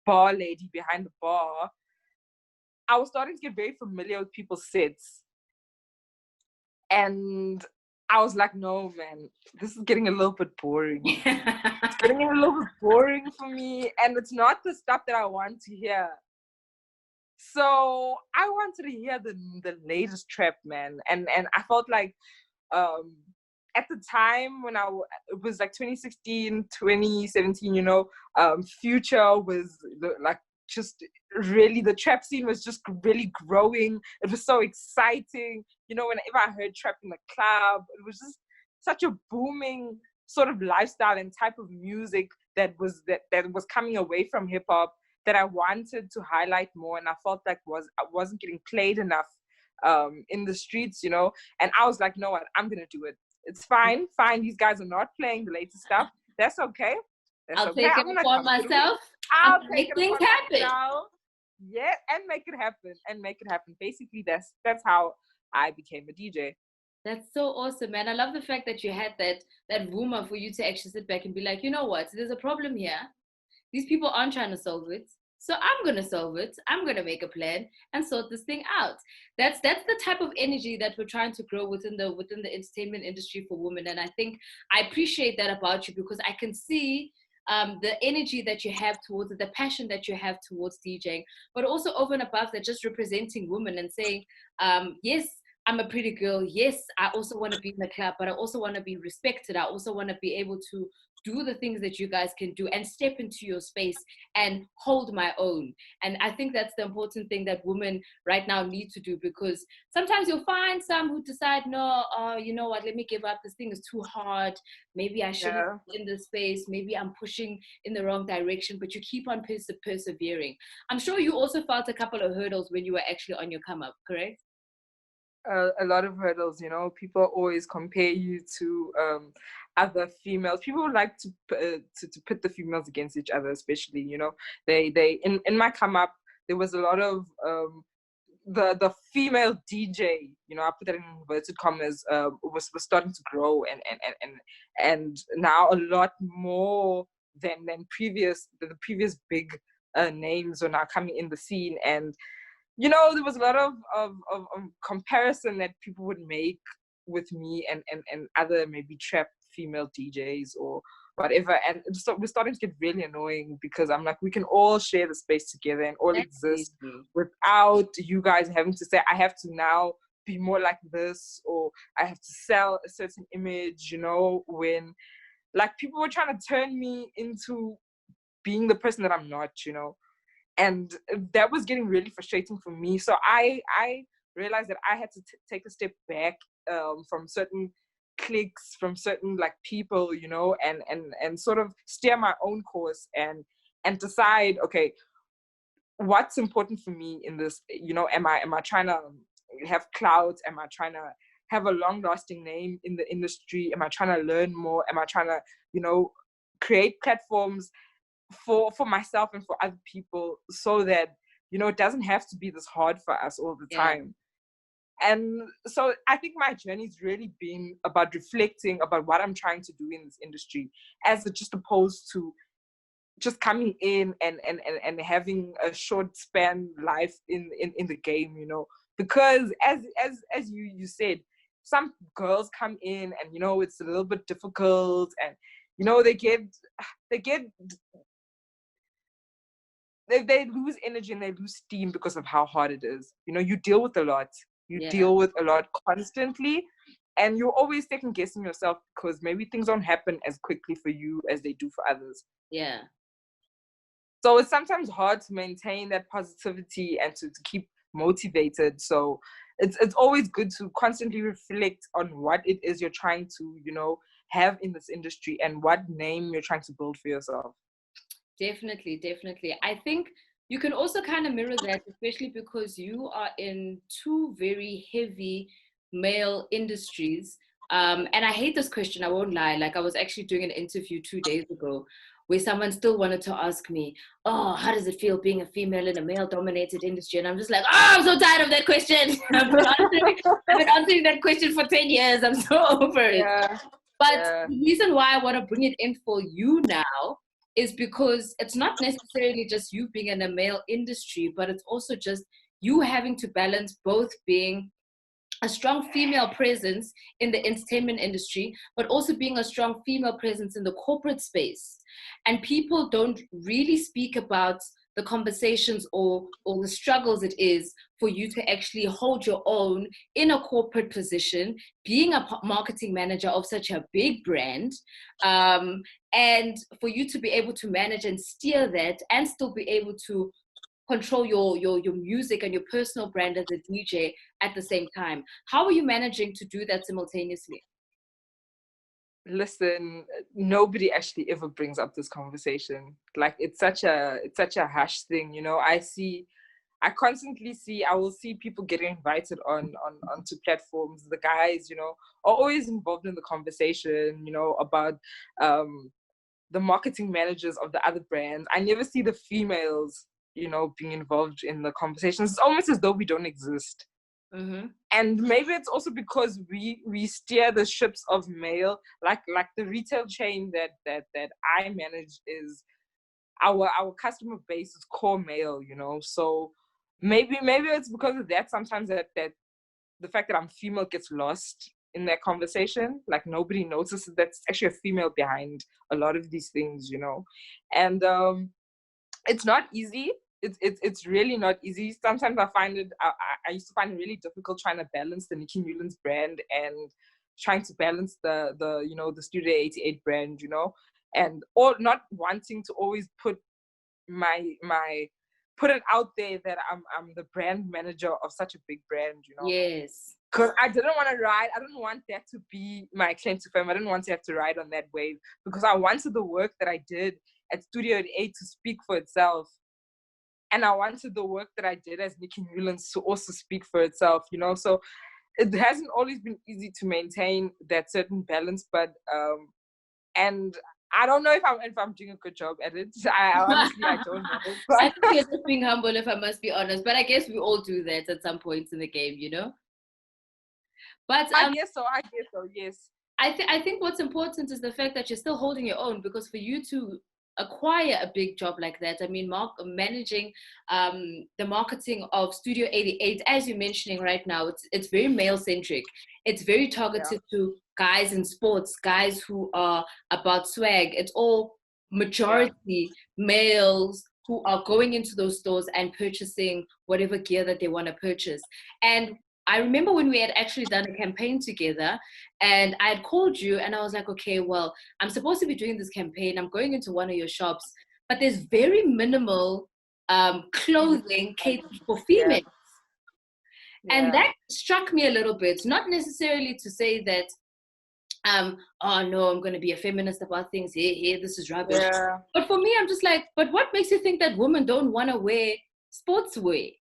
bar lady behind the bar, I was starting to get very familiar with people's sets. And I was like, no, man, this is getting a little bit boring. It's getting a little bit boring for me, and it's not the stuff that I want to hear. So I wanted to hear the latest trap, man. And I felt like at the time when it was like 2016, 2017, Future was like, just really, the trap scene was just really growing. It was so exciting. Whenever I heard trap in the club, it was just such a booming sort of lifestyle and type of music that was coming away from hip hop, that I wanted to highlight more, and I felt like I wasn't getting played enough in the streets, and I was like, you know what, I'm gonna do it. It's fine. These guys are not playing the latest stuff. That's okay. I'll take it upon myself. I'll make things happen. Yeah, and make it happen. Basically, that's how I became a DJ. That's so awesome, man. I love the fact that you had that rumor for you to actually sit back and be like, you know what, there's a problem here. These people aren't trying to solve it. So I'm going to solve it. I'm going to make a plan and sort this thing out. That's the type of energy that we're trying to grow within the entertainment industry for women. And I think I appreciate that about you, because I can see the energy that you have towards it, the passion that you have towards DJing, but also over and above that, just representing women and saying, yes, I'm a pretty girl. Yes, I also want to be in the club, but I also want to be respected. I also want to be able to do the things that you guys can do and step into your space and hold my own. And I think that's the important thing that women right now need to do, because sometimes you'll find some who decide, no, you know what, let me give up. This thing is too hard. Maybe I shouldn't be in this space. Maybe I'm pushing in the wrong direction, but you keep on persevering. I'm sure you also felt a couple of hurdles when you were actually on your come up, correct? A lot of hurdles, people always compare you to other females. People like to put the females against each other, especially, they in my come up, there was a lot of the female DJ, I put that in inverted commas, was starting to grow, and now a lot more than the previous big names are now coming in the scene. And there was a lot of comparison that people would make with me and other maybe trap female DJs or whatever, and so we're starting to get really annoying because I'm like, we can all share the space together and all exist without you guys having to say, I have to now be more like this, or I have to sell a certain image, you know, when like people were trying to turn me into being the person that I'm not, you know, and that was getting really frustrating for me. So I realized that I had to take a step back from certain cliques, from certain like people, you know, and sort of steer my own course and decide, okay, what's important for me in this, you know, am I trying to have clout? Am I trying to have a long lasting name in the industry? Am I trying to learn more? Am I trying to, you know, create platforms for myself and for other people so that, you know, it doesn't have to be this hard for us all the time? And so I think my journey's really been about reflecting about what I'm trying to do in this industry, as just opposed to just coming in and having a short span life in the game, you know. Because as you said, some girls come in and, you know, it's a little bit difficult, and, you know, they lose energy and they lose steam because of how hard it is. You know, you deal with a lot. You deal with a lot constantly, and you're always second guessing yourself because maybe things don't happen as quickly for you as they do for others. Yeah. So it's sometimes hard to maintain that positivity and to keep motivated. So it's always good to constantly reflect on what it is you're trying to, you know, have in this industry and what name you're trying to build for yourself. Definitely. I think you can also kind of mirror that, especially because you are in two very heavy male industries. And I hate this question, I won't lie. Like, I was actually doing an interview 2 days ago where someone still wanted to ask me, oh, how does it feel being a female in a male-dominated industry? And I'm just like, oh, I'm so tired of that question. I've been answering that question for 10 years. I'm so over it. But the reason why I want to bring it in for you now is because it's not necessarily just you being in a male industry, but it's also just you having to balance both being a strong female presence in the entertainment industry, but also being a strong female presence in the corporate space. And people don't really speak about the conversations or the struggles it is for you to actually hold your own in a corporate position, being a marketing manager of such a big brand, and for you to be able to manage and steer that and still be able to control your music and your personal brand as a DJ at the same time. How are you managing to do that simultaneously? Listen, nobody actually ever brings up this conversation. Like, it's such a hush thing, you know. I will see people getting invited onto platforms. The guys, you know, are always involved in the conversation, you know, about the marketing managers of the other brands. I never see the females, you know, being involved in the conversations. It's almost as though we don't exist. Mm-hmm. And maybe it's also because we steer the ships of male, like the retail chain that I manage is our customer base is core male, you know. So maybe it's because of that sometimes that the fact that I'm female gets lost in that conversation. Like, nobody notices that it's actually a female behind a lot of these things, you know. And it's not easy. It's really not easy. Sometimes I used to find it really difficult trying to balance the Nikki Newlands brand and trying to balance the you know, the Studio 88 brand, you know, and or not wanting to always put put it out there that I'm the brand manager of such a big brand, you know. Yes. Because I didn't want that to be my claim to fame. I didn't want to have to ride on that wave, because I wanted the work that I did at Studio 88 to speak for itself. And I wanted the work that I did as Nikki Newlands to also speak for itself, you know. So it hasn't always been easy to maintain that certain balance, but and I don't know if I'm doing a good job at it. I honestly, I don't know. But I think you're just being humble, if I must be honest. But I guess we all do that at some points in the game, you know. But I guess so. Yes. I think what's important is the fact that you're still holding your own, because for you to acquire a big job like that. I mean, managing the marketing of Studio 88, as you're mentioning right now, it's very male centric. It's very targeted to guys in sports, guys who are about swag. It's all majority males who are going into those stores and purchasing whatever gear that they want to purchase. And I remember when we had actually done a campaign together, and I had called you and I was like, okay, well, I'm supposed to be doing this campaign. I'm going into one of your shops, but there's very minimal clothing catered for females. And that struck me a little bit, not necessarily to say that, oh no, I'm going to be a feminist about things. Hey, this is rubbish. Yeah. But for me, I'm just like, but what makes you think that women don't want to wear sportswear?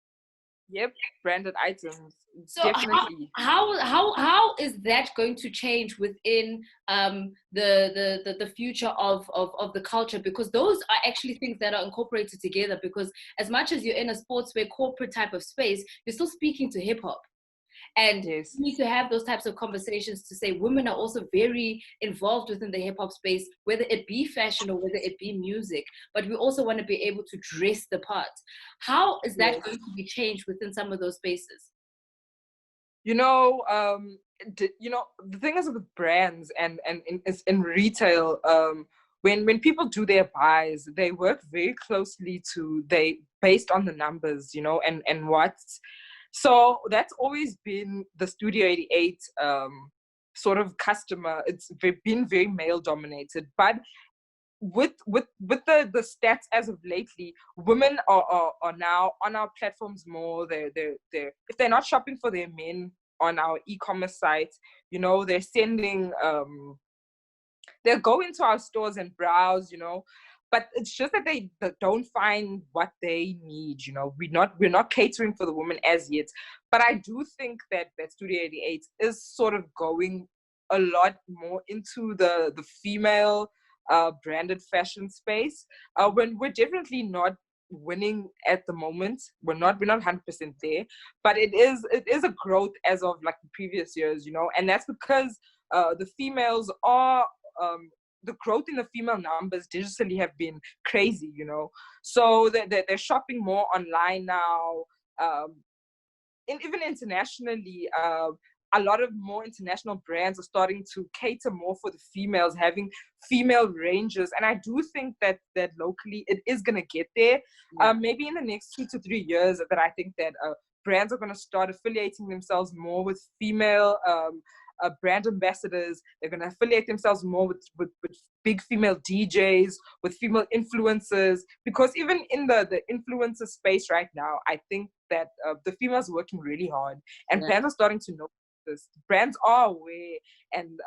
Yep, branded items. So definitely. How is that going to change within the future of the culture? Because those are actually things that are incorporated together. Because as much as you're in a sportswear corporate type of space, you're still speaking to hip hop. And you need to have those types of conversations to say women are also very involved within the hip hop space, whether it be fashion or whether it be music. But we also want to be able to dress the part. How is that going to be changed within some of those spaces? You know, the thing is with brands and in retail, when people do their buys, they work very closely based on the numbers, you know, and what's. So that's always been the Studio 88 sort of customer. It's been very male dominated, but with the stats as of lately, women are now on our platforms more. They're if they're not shopping for their men on our e-commerce site, you know, they're sending they'll go into our stores and browse, you know. But it's just that they don't find what they need, you know. We're not catering for the woman as yet. But I do think that Studio 88 is sort of going a lot more into the female branded fashion space. When we're definitely not winning at the moment. We're not 100% there. But it is a growth as of like the previous years, you know, and that's because the females are the growth in the female numbers digitally have been crazy, you know. So they're shopping more online now. Even internationally, a lot of more international brands are starting to cater more for the females, having female ranges. And I do think that locally it is going to get there. Yeah. Maybe in the next 2 to 3 years that I think that brands are going to start affiliating themselves more with female brand ambassadors. They're going to affiliate themselves more with big female DJs, with female influencers, because even in the influencer space right now, I think that the females are working really hard, and brands are starting to know this. Brands are aware, and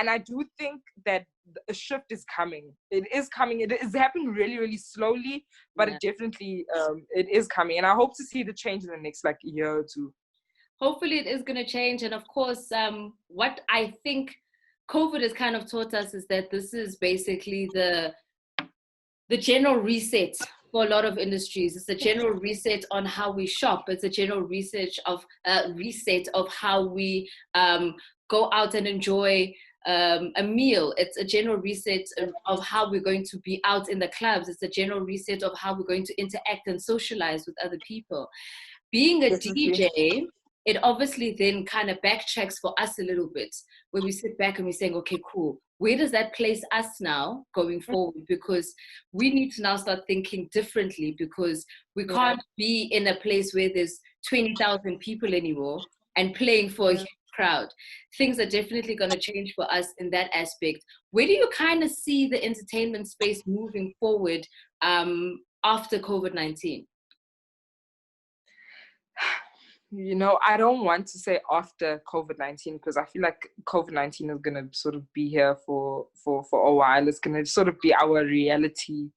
I do think that a shift is coming. It is coming. It is happening really, really slowly, but it definitely it is coming, and I hope to see the change in the next like year or two. Hopefully it is going to change. And of course, what I think COVID has kind of taught us is that this is basically the general reset for a lot of industries. It's a general reset on how we shop. It's a general reset of how we go out and enjoy a meal. It's a general reset of how we're going to be out in the clubs. It's a general reset of how we're going to interact and socialize with other people. Being a DJ, it obviously then kind of backtracks for us a little bit, where we sit back and we're saying, okay, cool. Where does that place us now going forward? Because we need to now start thinking differently, because we can't be in a place where there's 20,000 people anymore and playing for a huge crowd. Things are definitely going to change for us in that aspect. Where do you kind of see the entertainment space moving forward after COVID-19? You know, I don't want to say after COVID-19, because I feel like COVID-19 is going to sort of be here for a while. It's going to sort of be our reality.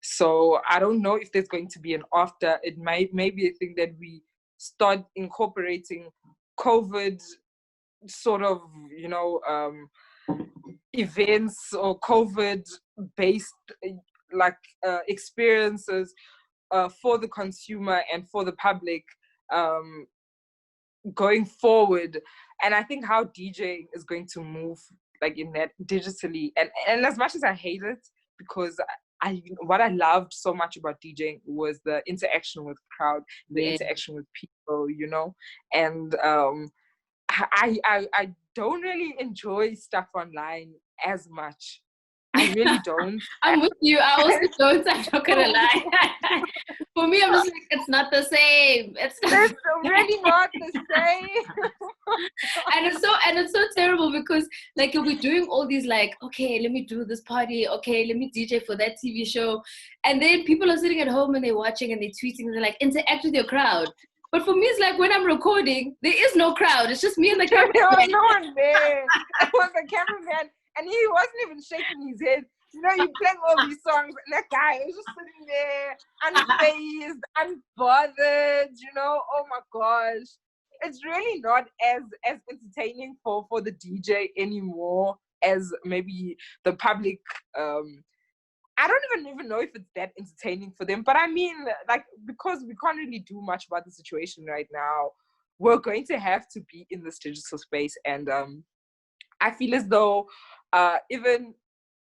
So I don't know if there's going to be an after. It might maybe a thing that we start incorporating COVID sort of, you know, events or COVID-based like experiences for the consumer and for the public going forward. And I think how DJing is going to move like in that digitally, and as much as I hate it, because what I loved so much about DJing was the interaction with crowd, the interaction with people, you know, and I don't really enjoy stuff online as much. I really don't. I'm with you. I also don't. I'm not gonna lie. For me, I'm just like, it's not the same. It's really not the same. and it's so terrible because like you'll be doing all these like, okay, let me do this party. Okay, let me DJ for that TV show, and then people are sitting at home and they're watching and they're tweeting and they're like, interact with your crowd. But for me, it's like when I'm recording, there is no crowd. It's just me and the camera. No one there. It was the cameraman, and he wasn't even shaking his head. You know, you playing all these songs, and that guy was just sitting there, unfazed, unbothered. You know, oh my gosh, it's really not as entertaining for the DJ anymore as maybe the public. I don't even know if it's that entertaining for them. But I mean, like, because we can't really do much about the situation right now, we're going to have to be in this digital space. And I feel as though even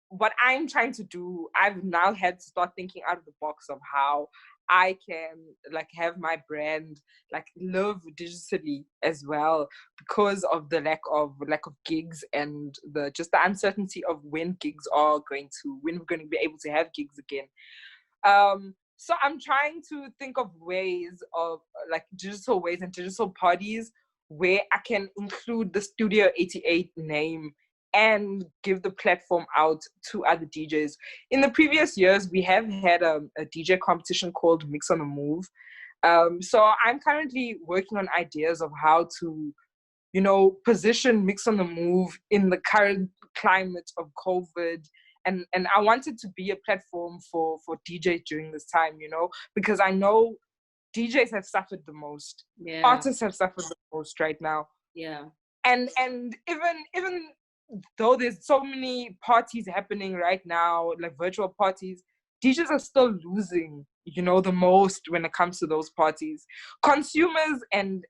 what I'm trying to do, I've now had to start thinking out of the box of how I can like have my brand like live digitally as well, because of the lack of gigs and the uncertainty of when we're going to be able to have gigs again. So I'm trying to think of ways of like digital ways and digital parties where I can include the Studio 88 name and give the platform out to other DJs. In the previous years, we have had a DJ competition called Mix on the Move. So I'm currently working on ideas of how to, you know, position Mix on the Move in the current climate of COVID. And I want it to be a platform for DJs during this time, you know, because I know DJs have suffered the most. Yeah. Artists have suffered the most right now. Yeah. And even though there's so many parties happening right now, like virtual parties, DJs are still losing, you know, the most when it comes to those parties. Consumers and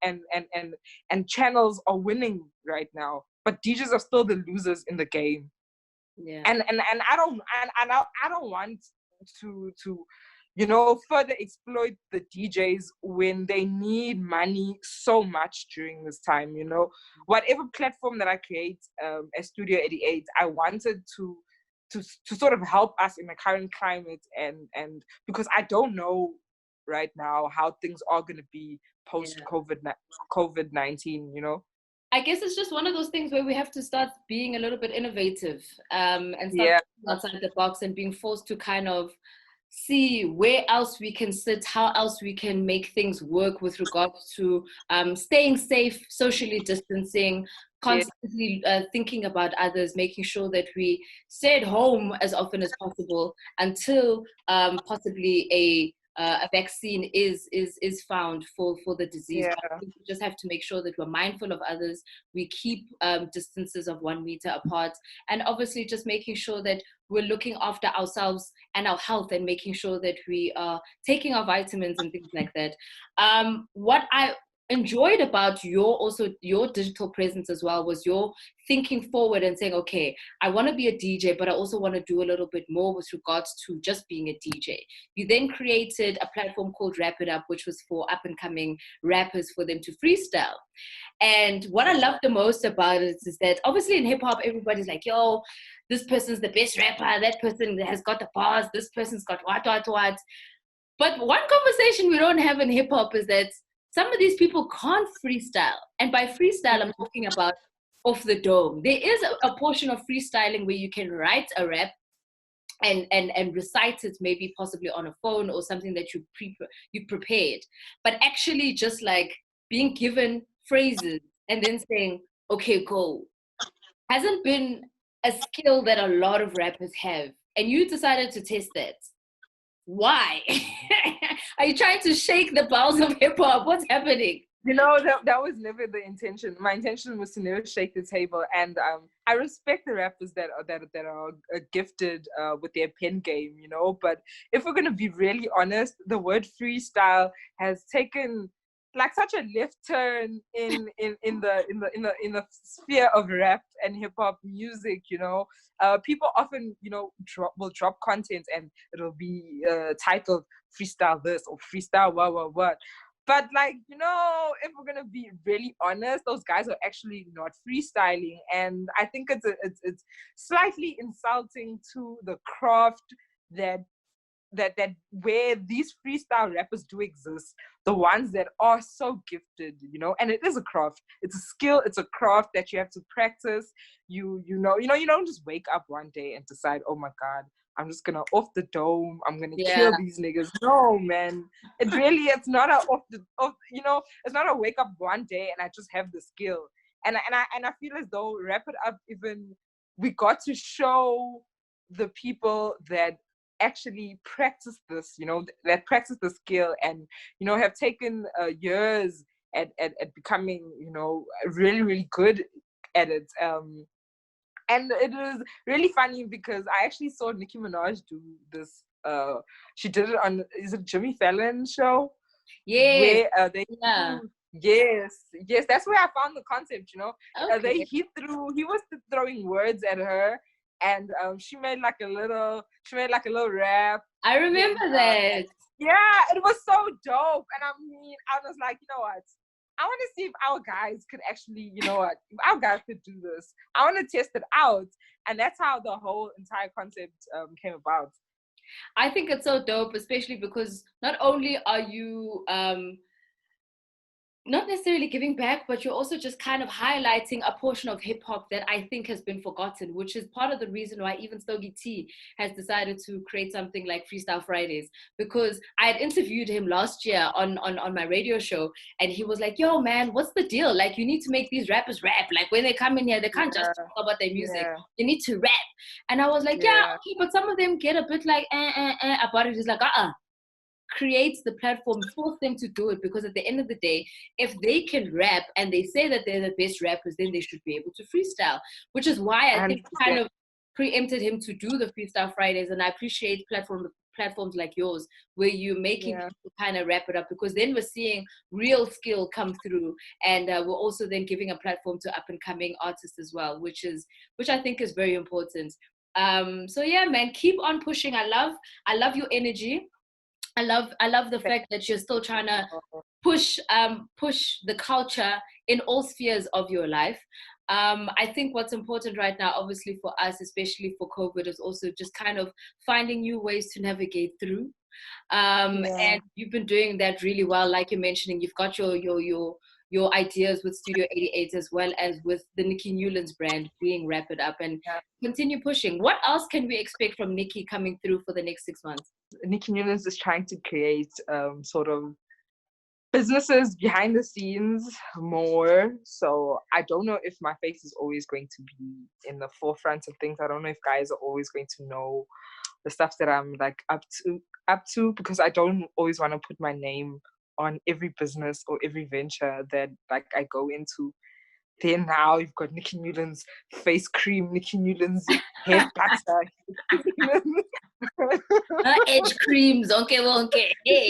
channels are winning right now, but DJs are still the losers in the game. Yeah. And I don't want to you know, further exploit the DJs when they need money so much during this time, you know. Whatever platform that I create as Studio 88, I wanted to sort of help us in the current climate and because I don't know right now how things are going to be post COVID-19, you know. I guess it's just one of those things where we have to start being a little bit innovative and start outside the box and being forced to kind of see where else we can sit, how else we can make things work with regards to staying safe, socially distancing, constantly thinking about others, making sure that we stay at home as often as possible until possibly a vaccine is found for the disease. Yeah. But we just have to make sure that we're mindful of others, we keep distances of 1 meter apart, and obviously just making sure that we're looking after ourselves and our health and making sure that we are taking our vitamins and things like that. What I enjoyed about your digital presence as well was your thinking forward and saying, okay, I want to be a DJ, but I also want to do a little bit more with regards to just being a DJ. You then created a platform called Wrap It Up, which was for up and coming rappers for them to freestyle. And what I love the most about it is that obviously in hip hop, everybody's like, yo, this person's the best rapper, that person has got the bars, this person's got what. But one conversation we don't have in hip hop is that some of these people can't freestyle. And by freestyle, I'm talking about off the dome. There is a portion of freestyling where you can write a rap and recite it, maybe possibly on a phone or something that you prepared. But actually just like being given phrases and then saying, okay, go, hasn't been a skill that a lot of rappers have. And you decided to test that. Why? Are you trying to shake the balls of hip hop? What's happening? You know, that was never the intention. My intention was to never shake the table, and I respect the rappers that are gifted with their pen game, you know. But if we're gonna be really honest, the word freestyle has taken like such a left turn in the sphere of rap and hip hop music. People often will drop content and it'll be titled freestyle this or freestyle what. But like, if we're gonna be really honest, those guys are actually not freestyling, and I think it's slightly insulting to the craft that where these freestyle rappers do exist, the ones that are so gifted, and it is a craft, it's a skill, it's a craft that you have to practice. You don't just wake up one day and decide, oh my god, I'm just gonna off the dome, I'm gonna kill these niggas. No, man, it's not it's not a wake up one day and I just have the skill. And I feel as though Wrap It Up, even we got to show the people that actually practice this, that practice the skill and, have taken years at becoming, really, really good at it. And it is really funny because I actually saw Nicki Minaj do this. She did it on, is it Jimmy Fallon show? Yeah. Where yes, that's where I found the concept, Okay. He was throwing words at her, and she made like a little rap. I remember that. Yeah, it was so dope. And I mean, I was like, you know what? I want to see if our guys could actually, if our guys could do this. I want to test it out. And that's how the whole entire concept came about. I think it's so dope, especially because not only are you not necessarily giving back, but you're also just kind of highlighting a portion of hip hop that I think has been forgotten, which is part of the reason why even Stogie T has decided to create something like Freestyle Fridays. Because I had interviewed him last year on my radio show, and he was like, yo, man, what's the deal? Like, you need to make these rappers rap. Like, when they come in here, they can't just talk about their music. They need to rap. And I was like, yeah, okay, but some of them get a bit like, about it. He's like, creates the platform, force them to do it, because at the end of the day, if they can rap and they say that they're the best rappers, then they should be able to freestyle, which is why I think kind of preempted him to do the Freestyle Fridays. And I appreciate platforms like yours where you're making people kind of wrap it up, because then we're seeing real skill come through, and we're also then giving a platform to up and coming artists as well, which I think is very important. So yeah, man, keep on pushing. I love your energy. I love the fact that you're still trying to push the culture in all spheres of your life. I think what's important right now, obviously for us, especially for COVID, is also just kind of finding new ways to navigate through. And you've been doing that really well. Like you're mentioning, you've got your ideas with Studio 88 as well as with the Nikki Newlands brand being Wrap It Up, and continue pushing. What else can we expect from Nikki coming through for the next 6 months? Nikki Newlands is trying to create sort of businesses behind the scenes more. So I don't know if my face is always going to be in the forefront of things. I don't know if guys are always going to know the stuff that I'm like up to, because I don't always want to put my name on every business or every venture that like I go into. Then now you've got Nikki Newlands face cream, Nikki Newlands hair butter, Edge creams, okay. Hey.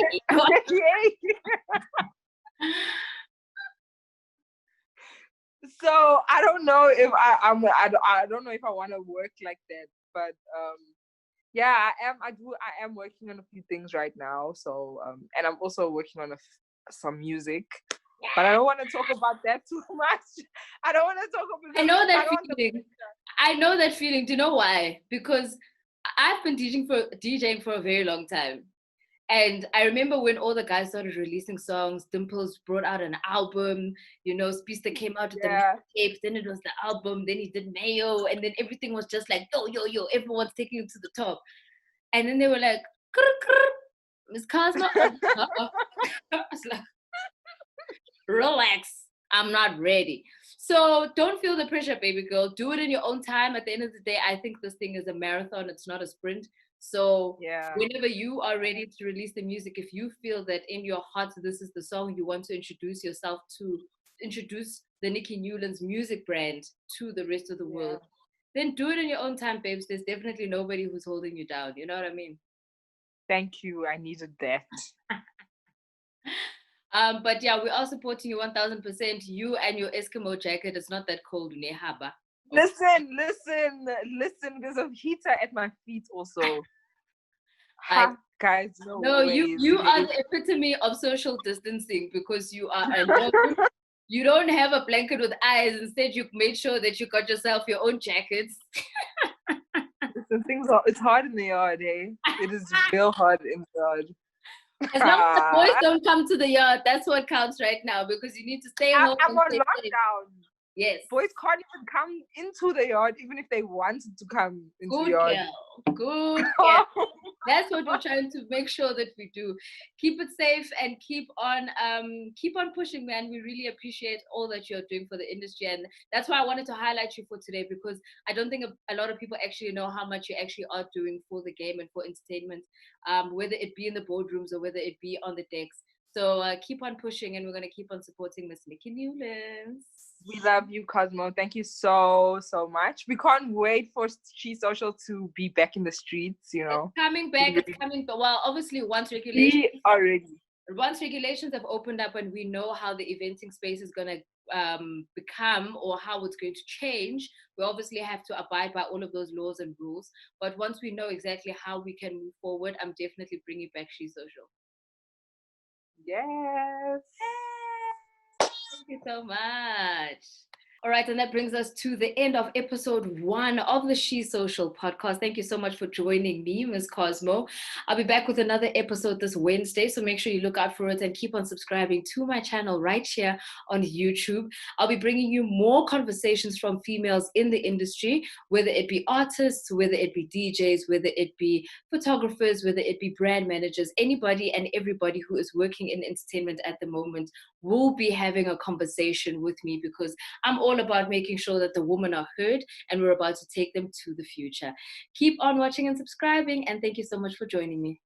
So I don't know if I don't know if I want to work like that, but yeah, I am working on a few things right now. So and I'm also working on some music. But I don't want to talk about that too much. I don't want to talk about. I know that feeling. I know that feeling. Do you know why? Because I've been DJing for a very long time. And I remember when all the guys started releasing songs, Dimples brought out an album, Speedster came out with the tapes, then it was the album, then he did Mayo, and then everything was just like, yo, everyone's taking it to the top. And then they were like, Miss Cosmo. I was like, relax, I'm not ready. So don't feel the pressure, baby girl. Do it in your own time. At the end of the day, I think this thing is a marathon. It's not a sprint. So whenever you are ready to release the music, if you feel that in your heart this is the song you want to introduce yourself to, introduce the Nikki Newlands music brand to the rest of the world, then do it in your own time, babes. There's definitely nobody who's holding you down. You know what I mean? Thank you. I needed that. But yeah, we are supporting you 1000%. You and your Eskimo jacket. It's not that cold in Haba. Listen, there's a heater at my feet also. Like, Ha, guys, no no, ways. you are the epitome of social distancing because you are alone. You don't have a blanket with eyes. Instead, you made sure that you got yourself your own jackets. Listen, it's hard in the yard, eh? It is real hard in the yard. As long as the boys don't come to the yard, that's what counts right now because you need to stay home. I'm on stay lockdown. safe. Yes. Boys can't even come into the yard, even if they wanted to come into Good the yard. Good girl. That's what we're trying to make sure that we do. Keep it safe and keep on pushing, man. We really appreciate all that you're doing for the industry, and that's why I wanted to highlight you for today, because I don't think a lot of people actually know how much you actually are doing for the game and for entertainment, whether it be in the boardrooms or whether it be on the decks. So keep on pushing, and we're going to keep on supporting Miss Nikki Newlands. We love you, Cosmo. Thank you so much. We can't wait for She Social to be back in the streets. You know, it's coming back. It's coming. But well, obviously, once regulations have opened up, and we know how the eventing space is going to become or how it's going to change, we obviously have to abide by all of those laws and rules. But once we know exactly how we can move forward, I'm definitely bringing back She Social. Yes. Thank you so much. All right, and that brings us to the end of episode 1 of the She Social podcast. Thank you so much for joining me, Ms. Cosmo. I'll be back with another episode this Wednesday, so make sure you look out for it and keep on subscribing to my channel right here on YouTube. I'll be bringing you more conversations from females in the industry, whether it be artists, whether it be DJs, whether it be photographers, whether it be brand managers, anybody and everybody who is working in entertainment at the moment will be having a conversation with me, because I'm all about making sure that the women are heard and we're about to take them to the future. Keep on watching and subscribing, and thank you so much for joining me.